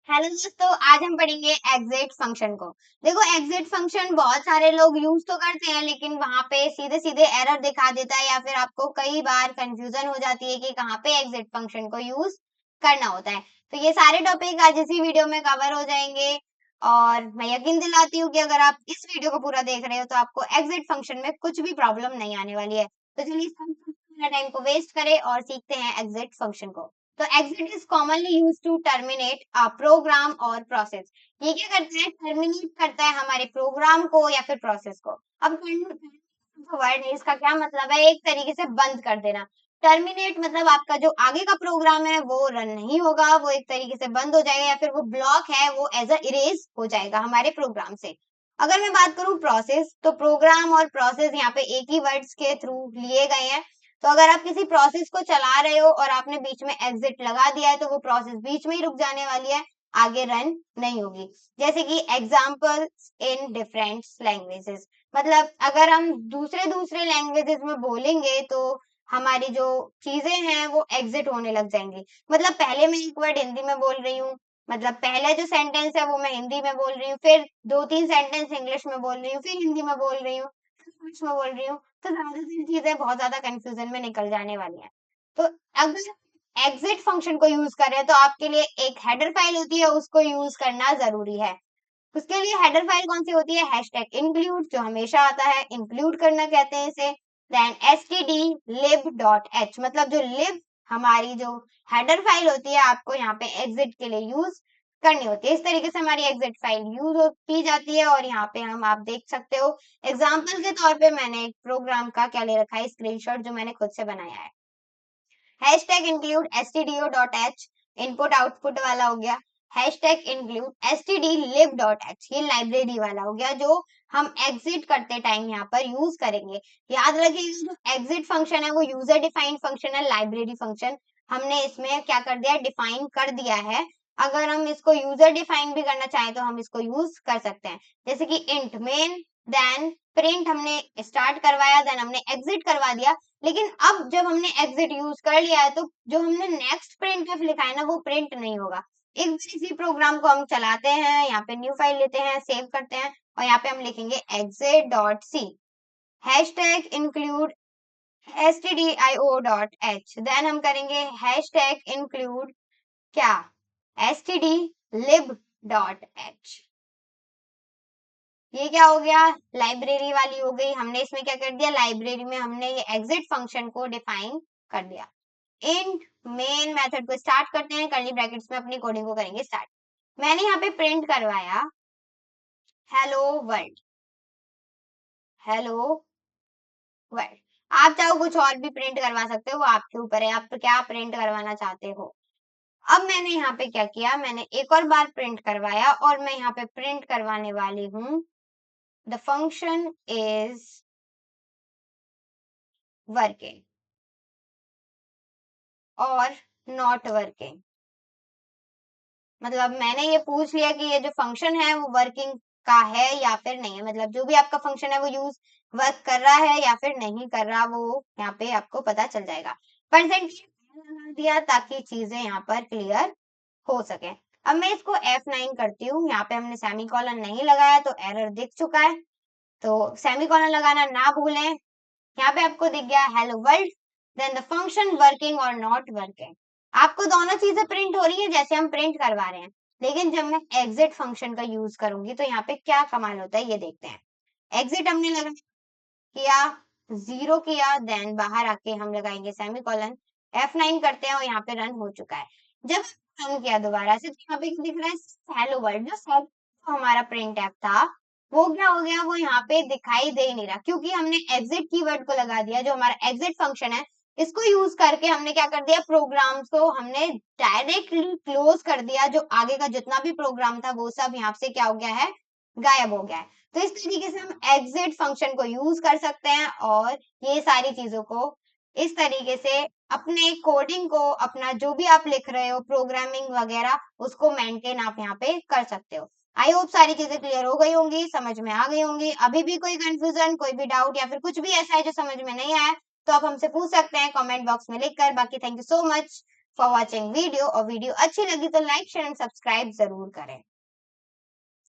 Hello दोस्तों, आज हम पढ़ेंगे एग्जिट फंक्शन को। देखो, एग्जिट फंक्शन बहुत सारे लोग यूज तो करते हैं, लेकिन वहां पे सीधे सीधे एरर दिखा देता है या फिर आपको कई बार कंफ्यूजन हो जाती है कि कहाँ पे एग्जिट फंक्शन को यूज करना होता है। तो ये सारे टॉपिक आज इसी वीडियो में कवर हो जाएंगे और मैं यकीन दिलाती हूँ कि अगर आप इस वीडियो को पूरा देख रहे हो तो आपको एग्जिट फंक्शन में कुछ भी प्रॉब्लम नहीं आने वाली है। तो चलिए टाइम को वेस्ट करें और सीखते हैं एग्जिट फंक्शन को। तो exit is commonly used to terminate a program or process। ये क्या करता है? टर्मिनेट करता है हमारे प्रोग्राम को या फिर प्रोसेस को। अब वर्ड है, इसका क्या मतलब है? एक तरीके से बंद कर देना। टर्मिनेट मतलब आपका जो आगे का प्रोग्राम है वो रन नहीं होगा, वो एक तरीके से बंद हो जाएगा या फिर वो ब्लॉक है वो एज अ इरेज हो जाएगा हमारे प्रोग्राम से। अगर मैं बात करूं प्रोसेस, तो प्रोग्राम और प्रोसेस यहाँ पे एक ही वर्ड्स के थ्रू लिए गए हैं। तो अगर आप किसी प्रोसेस को चला रहे हो और आपने बीच में एग्जिट लगा दिया है तो वो प्रोसेस बीच में ही रुक जाने वाली है, आगे रन नहीं होगी। जैसे कि एग्जाम्पल इन डिफरेंट लैंग्वेजेस, मतलब अगर हम दूसरे दूसरे लैंग्वेजेस में बोलेंगे तो हमारी जो चीजें हैं वो एग्जिट होने लग जाएंगी। मतलब पहले मैं एक वर्ड हिंदी में बोल रही हूँ, मतलब पहला जो सेंटेंस है वो मैं हिंदी में बोल रही हूँ, फिर दो तीन सेंटेंस इंग्लिश में बोल रही हूँ, फिर हिंदी में बोल रही हूँ, इंग्लिश में बोल रही हूँ, तो ज्यादातर चीजें बहुत ज्यादा कंफ्यूजन में निकल जाने वाली हैं। तो अगर एग्जिट फंक्शन को यूज कर रहे हैं तो आपके लिए एक हेडर फाइल होती है, उसको यूज करना जरूरी है। उसके लिए हेडर फाइल कौन सी होती है? हैशटैग इंक्लूड, जो हमेशा आता है, इंक्लूड करना कहते हैं इसे। देन std.lib.h, मतलब जो लिब हमारी जो हेडर फाइल होती है आपको यहाँ पे एग्जिट के लिए यूज करनी होती है। इस तरीके से हमारी एग्जिट फाइल यूज की जाती है और यहाँ पे हम आप देख सकते हो एग्जाम्पल के तौर पे मैंने एक प्रोग्राम का क्या ले रखा है, स्क्रीनशॉट जो मैंने खुद से बनाया है। Hashtag include stdio.h, input output वाला हो गया। हैशटैग इंक्लूड stdlib.h, ये लाइब्रेरी वाला हो गया जो हम एग्जिट करते टाइम यहाँ पर यूज करेंगे। याद रखिएगा, जो एग्जिट फंक्शन है वो यूजर डिफाइंड फंक्शन है, लाइब्रेरी फंक्शन हमने इसमें क्या कर दिया, डिफाइन कर दिया है। अगर हम इसको यूजर डिफाइन भी करना चाहें तो हम इसको यूज कर सकते हैं, जैसे कि इंट मेन, देन प्रिंट हमने स्टार्ट करवाया, देन हमने एग्जिट करवा दिया। लेकिन अब जब हमने एग्जिट यूज कर लिया है तो जो हमने नेक्स्ट प्रिंट एफ लिखा है ना वो प्रिंट नहीं होगा। एक बार इसी प्रोग्राम को हम चलाते हैं, यहाँ पे न्यू फाइल लेते हैं, सेव करते हैं और यहाँ पे हम लिखेंगे exit.c, hashtag include stdio.h, then हम करेंगे हैशटैग इंक्लूड क्या, stdlib.h। ये क्या हो गया, लाइब्रेरी वाली हो गई। हमने इसमें क्या कर दिया, लाइब्रेरी में हमने ये एग्जिट फंक्शन को डिफाइन कर दिया। इंट मेन मेथड को स्टार्ट करते हैं, कर्ली ब्रैकेट्स में अपनी कोडिंग को करेंगे स्टार्ट। मैंने यहाँ पे प्रिंट करवाया हेलो वर्ल्ड, हेलो वर्ल्ड। आप चाहो कुछ और भी प्रिंट करवा सकते हो, वो आपके ऊपर है, आप तो क्या प्रिंट करवाना चाहते हो। अब मैंने यहाँ पे क्या किया, मैंने एक और बार प्रिंट करवाया और मैं यहाँ पे प्रिंट करवाने वाली हूँ द फंक्शन इज वर्किंग और नॉट वर्किंग। मतलब मैंने ये पूछ लिया कि ये जो फंक्शन है वो वर्किंग का है या फिर नहीं है, मतलब जो भी आपका फंक्शन है वो यूज वर्क कर रहा है या फिर नहीं कर रहा, वो यहाँ पे आपको पता चल जाएगा। परसेंट लगा दिया ताकि चीजें यहाँ पर क्लियर हो सके। अब मैं इसको F9 करती हूँ, यहाँ पे हमने सेमीकोलन नहीं लगाया तो एरर दिख चुका है, तो सेमीकोलन लगाना ना भूलें। यहाँ पे आपको दिख गया hello world, then the function working और नॉट वर्किंग। आपको दोनों चीजें प्रिंट हो रही है जैसे हम प्रिंट करवा रहे हैं, लेकिन जब मैं एग्जिट फंक्शन का यूज करूंगी तो यहाँ पे क्या कमाल होता है ये देखते हैं। एग्जिट हमने लगा किया, जीरो किया, देन बाहर आके हम लगाएंगे सेमीकोलन, F9 करते हैं और यहाँ पे रन हो चुका है। जब रन किया दोबारा से तो यहाँ पे दिख रहा है हेलो वर्ल्ड, जो हमारा प्रिंट एफ था वो क्या हो गया, वो यहाँ पे दिखाई दे ही नहीं रहा, क्योंकि हमने एग्जिट कीवर्ड को लगा दिया। जो हमारा एग्जिट फंक्शन है इसको यूज करके हमने क्या कर दिया, प्रोग्राम को हमने डायरेक्टली क्लोज कर दिया। जो आगे का जितना भी प्रोग्राम था वो सब यहाँ से क्या हो गया है, गायब हो गया है। तो इस तरीके से हम एग्जिट फंक्शन को यूज कर सकते हैं और ये सारी चीजों को इस तरीके से अपने कोडिंग को, अपना जो भी आप लिख रहे हो प्रोग्रामिंग वगैरह, उसको मेंटेन आप यहाँ पे कर सकते हो। आई होप सारी चीजें क्लियर हो गई होंगी, समझ में आ गई होंगी। अभी भी कोई कंफ्यूजन, कोई भी डाउट या फिर कुछ भी ऐसा है जो समझ में नहीं आया तो आप हमसे पूछ सकते हैं कमेंट बॉक्स में लिखकर। बाकी thank you so much for watching video, और वीडियो अच्छी लगी तो लाइक शेयर एंड सब्सक्राइब जरूर करें।